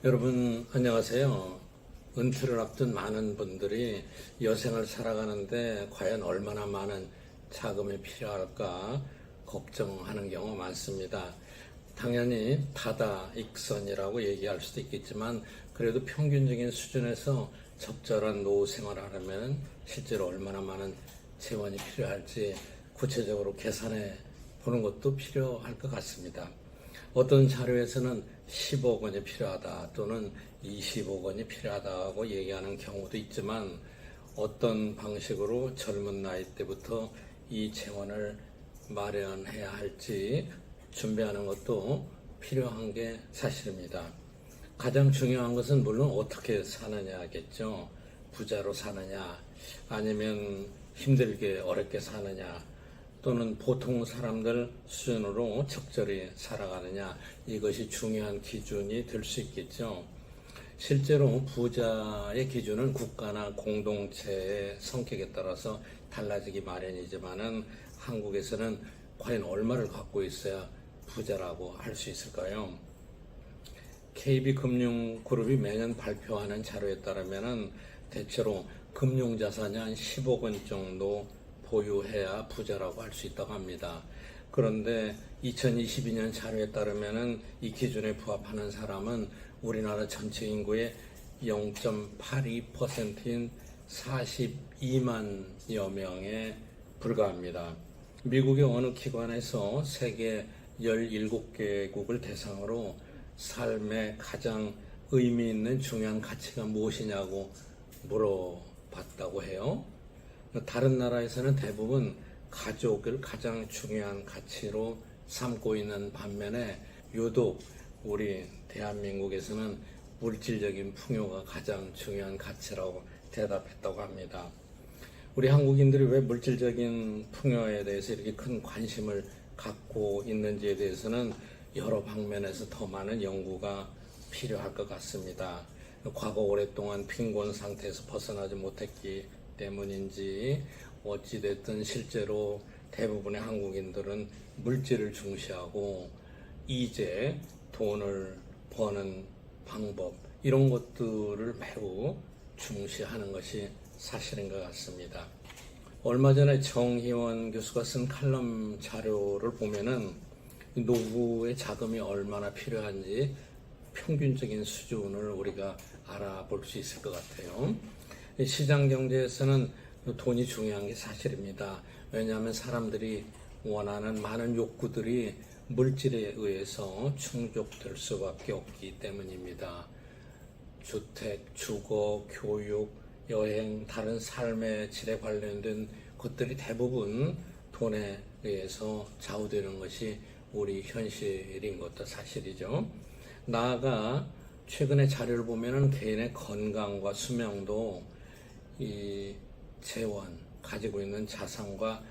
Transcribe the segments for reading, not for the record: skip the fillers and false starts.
여러분 안녕하세요. 은퇴를 앞둔 많은 분들이 여생을 살아가는데 과연 얼마나 많은 자금이 필요할까 걱정하는 경우가 많습니다. 당연히 다다익선이라고 얘기할 수도 있겠지만 그래도 평균적인 수준에서 적절한 노후 생활을 하려면 실제로 얼마나 많은 재원이 필요할지 구체적으로 계산해 보는 것도 필요할 것 같습니다. 어떤 자료에서는 10억 원이 필요하다 또는 20억 원이 필요하다고 얘기하는 경우도 있지만 어떤 방식으로 젊은 나이 때부터 이 재원을 마련해야 할지 준비하는 것도 필요한 게 사실입니다. 가장 중요한 것은 물론 어떻게 사느냐겠죠. 부자로 사느냐 아니면 힘들게 어렵게 사느냐 또는 보통 사람들 수준으로 적절히 살아가느냐 이것이 중요한 기준이 될 수 있겠죠. 실제로 부자의 기준은 국가나 공동체의 성격에 따라서 달라지기 마련이지만은 한국에서는 과연 얼마를 갖고 있어야 부자라고 할 수 있을까요? KB금융그룹이 매년 발표하는 자료에 따르면은 대체로 금융자산이 한 10억 원 정도 보유해야 부자라고 할 수 있다고 합니다. 그런데 2022년 자료에 따르면은 이 기준에 부합하는 사람은 우리나라 전체 인구의 0.82%인 42만여 명에 불과합니다. 미국의 어느 기관에서 세계 17개국을 대상으로 삶의 가장 의미 있는 중요한 가치가 무엇이냐고 물어봤다고 해요. 다른 나라에서는 대부분 가족을 가장 중요한 가치로 삼고 있는 반면에 유독 우리 대한민국에서는 물질적인 풍요가 가장 중요한 가치라고 대답했다고 합니다. 우리 한국인들이 왜 물질적인 풍요에 대해서 이렇게 큰 관심을 갖고 있는지에 대해서는 여러 방면에서 더 많은 연구가 필요할 것 같습니다. 과거 오랫동안 빈곤 상태에서 벗어나지 못했기 때문인지 어찌됐든 실제로 대부분의 한국인들은 물질을 중시하고 이제 돈을 버는 방법 이런 것들을 매우 중시하는 것이 사실인 것 같습니다. 얼마 전에 정희원 교수가 쓴 칼럼 자료를 보면은 노후의 자금이 얼마나 필요한지 평균적인 수준을 우리가 알아볼 수 있을 것 같아요. 시장 경제에서는 돈이 중요한 게 사실입니다. 왜냐하면 사람들이 원하는 많은 욕구들이 물질에 의해서 충족될 수밖에 없기 때문입니다. 주택, 주거, 교육, 여행, 다른 삶의 질에 관련된 것들이 대부분 돈에 의해서 좌우되는 것이 우리 현실인 것도 사실이죠. 나아가 최근에 자료를 보면은 개인의 건강과 수명도 이 재원, 가지고 있는 자산과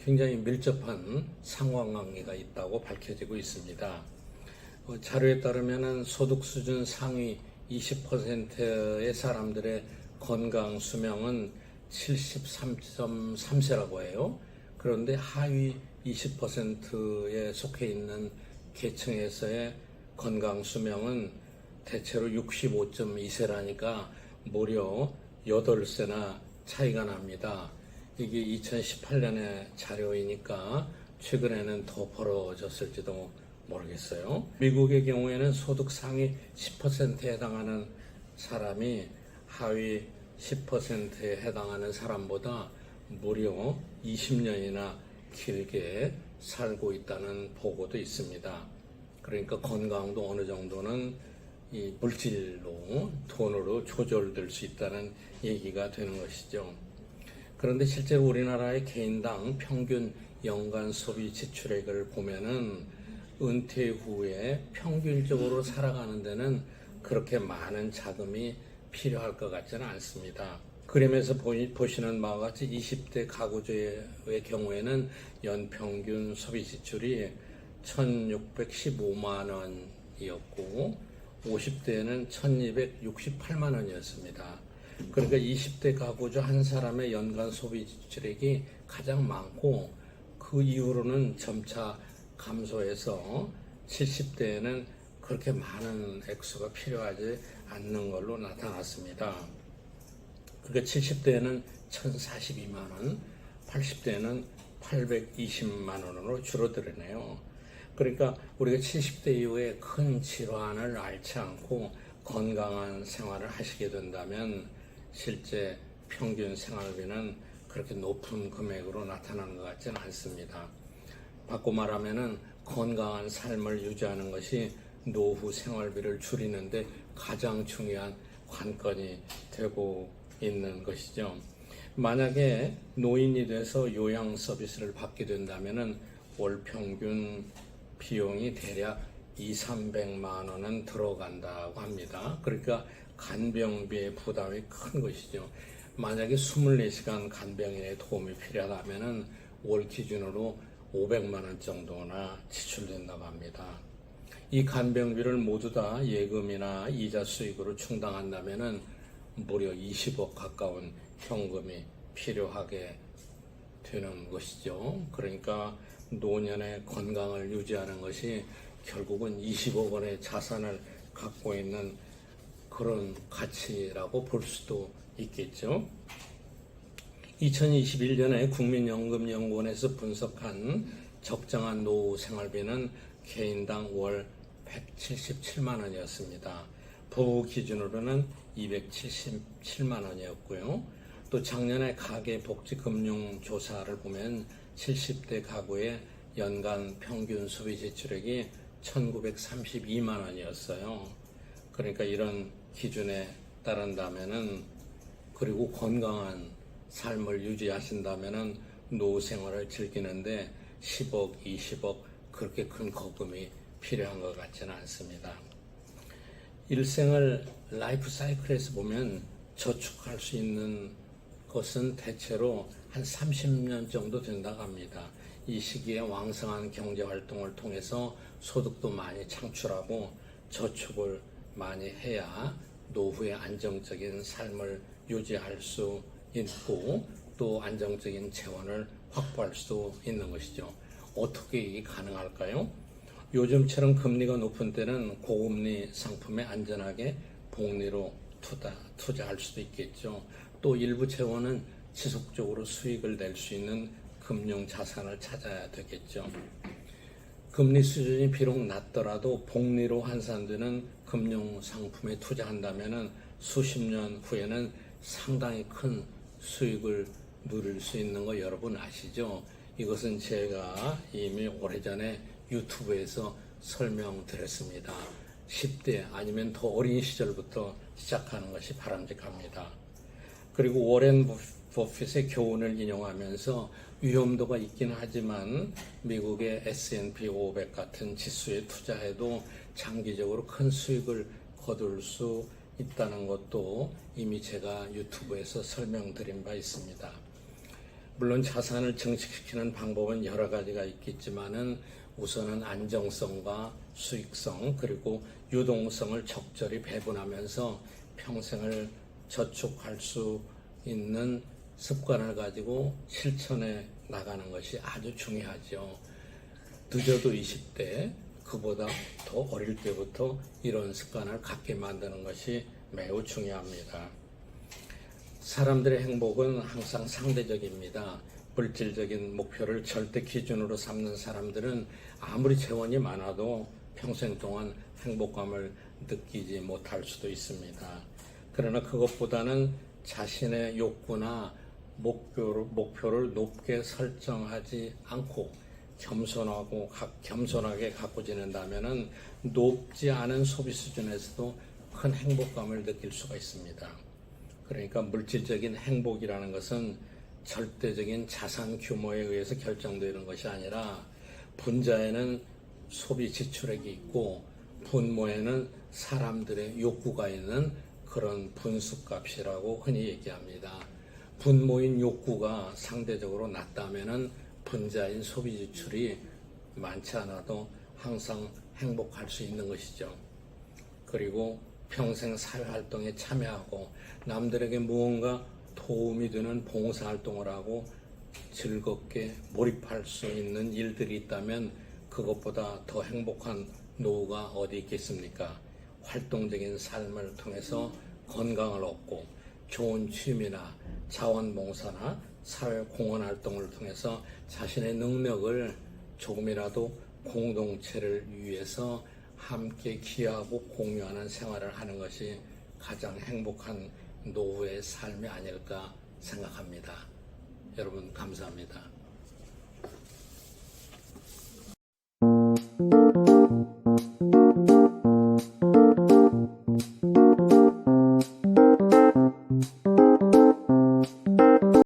굉장히 밀접한 상관관계가 있다고 밝혀지고 있습니다. 자료에 따르면 소득 수준 상위 20%의 사람들의 건강 수명은 73.3세라고 해요. 그런데 하위 20%에 속해 있는 계층에서의 건강 수명은 대체로 65.2세라니까 무려 8세나 차이가 납니다. 이게 2018년의 자료이니까 최근에는 더 벌어졌을지도 모르겠어요. 미국의 경우에는 소득 상위 10%에 해당하는 사람이 하위 10%에 해당하는 사람보다 무려 20년이나 길게 살고 있다는 보고도 있습니다. 그러니까 건강도 어느 정도는 이 물질로 돈으로 조절될 수 있다는 얘기가 되는 것이죠. 그런데 실제로 우리나라의 개인당 평균 연간 소비 지출액을 보면은 은퇴 후에 평균적으로 살아가는 데는 그렇게 많은 자금이 필요할 것 같지는 않습니다. 그림에서 보시는 바와 같이 20대 가구주의 경우에는 연평균 소비 지출이 1,615만 원이었고 50대에는 1,268만 원이었습니다. 그러니까 20대 가구주 한 사람의 연간 소비 지출액이 가장 많고 그 이후로는 점차 감소해서 70대에는 그렇게 많은 액수가 필요하지 않는 걸로 나타났습니다. 그러니까 70대에는 1,042만 원, 80대에는 820만 원으로 줄어들었네요. 그러니까 우리가 70대 이후에 큰 질환을 앓지 않고 건강한 생활을 하시게 된다면 실제 평균 생활비는 그렇게 높은 금액으로 나타나는 것 같지는 않습니다. 바꿔 말하면은 건강한 삶을 유지하는 것이 노후 생활비를 줄이는데 가장 중요한 관건이 되고 있는 것이죠. 만약에 노인이 돼서 요양 서비스를 받게 된다면은 월 평균 비용이 대략 200~300만 원은 들어간다고 합니다. 그러니까 간병비의 부담이 큰 것이죠. 만약에 24시간 간병인의 도움이 필요하다면은 월 기준으로 500만 원 정도나 지출된다고 합니다. 이 간병비를 모두 다 예금이나 이자 수익으로 충당한다면은 무려 20억 가까운 현금이 필요하게 되는 것이죠. 그러니까 노년의 건강을 유지하는 것이 결국은 20억 원의 자산을 갖고 있는 그런 가치라고 볼 수도 있겠죠. 2021년에 국민연금연구원에서 분석한 적정한 노후 생활비는 개인당 월 177만 원이었습니다. 부부 기준으로는 277만 원이었고요. 또 작년에 가계복지금융조사를 보면 70대 가구의 연간 평균 소비 지출액이 1932만 원이었어요. 그러니까 이런 기준에 따른다면은, 그리고 건강한 삶을 유지하신다면은 노후 생활을 즐기는데 10억, 20억 그렇게 큰 거금이 필요한 것 같지는 않습니다. 일생을 라이프 사이클에서 보면 저축할 수 있는 것은 대체로 한 30년 정도 된다고 합니다. 이 시기에 왕성한 경제활동을 통해서 소득도 많이 창출하고 저축을 많이 해야 노후에 안정적인 삶을 유지할 수 있고 또 안정적인 재원을 확보할 수 있는 것이죠. 어떻게 이게 가능할까요? 요즘처럼 금리가 높은 때는 고금리 상품에 안전하게 복리로 투자할 수도 있겠죠. 또 일부 재원은 지속적으로 수익을 낼 수 있는 금융 자산을 찾아야 되겠죠. 금리 수준이 비록 낮더라도 복리로 환산되는 금융 상품에 투자한다면 수십 년 후에는 상당히 큰 수익을 누릴 수 있는 거 여러분 아시죠? 이것은 제가 이미 오래전에 유튜브에서 설명드렸습니다. 10대 아니면 더 어린 시절부터 시작하는 것이 바람직합니다. 그리고 워렌 버핏의 교훈을 인용하면서 위험도가 있긴 하지만 미국의 S&P 500 같은 지수에 투자해도 장기적으로 큰 수익을 거둘 수 있다는 것도 이미 제가 유튜브에서 설명드린 바 있습니다. 물론 자산을 증식시키는 방법은 여러 가지가 있겠지만은 우선은 안정성과 수익성 그리고 유동성을 적절히 배분하면서 평생을 저축할 수 있는 습관을 가지고 실천해 나가는 것이 아주 중요하죠. 늦어도 20대, 그보다 더 어릴 때부터 이런 습관을 갖게 만드는 것이 매우 중요합니다. 사람들의 행복은 항상 상대적입니다. 물질적인 목표를 절대 기준으로 삼는 사람들은 아무리 재원이 많아도 평생 동안 행복감을 느끼지 못할 수도 있습니다. 그러나 그것보다는 자신의 욕구나 목표를 높게 설정하지 않고 겸손하게 갖고 지낸다면 높지 않은 소비 수준에서도 큰 행복감을 느낄 수가 있습니다. 그러니까 물질적인 행복이라는 것은 절대적인 자산 규모에 의해서 결정되는 것이 아니라 분자에는 소비 지출액이 있고 분모에는 사람들의 욕구가 있는 그런 분수값이라고 흔히 얘기합니다. 분모인 욕구가 상대적으로 낮다면은 분자인 소비 지출이 많지 않아도 항상 행복할 수 있는 것이죠. 그리고 평생 사회활동에 참여하고 남들에게 무언가 도움이 되는 봉사활동을 하고 즐겁게 몰입할 수 있는 일들이 있다면 그것보다 더 행복한 노후가 어디 있겠습니까? 활동적인 삶을 통해서 건강을 얻고 좋은 취미나 자원봉사나 사회공헌 활동을 통해서 자신의 능력을 조금이라도 공동체를 위해서 함께 기여하고 공유하는 생활을 하는 것이 가장 행복한 노후의 삶이 아닐까 생각합니다. 여러분 감사합니다.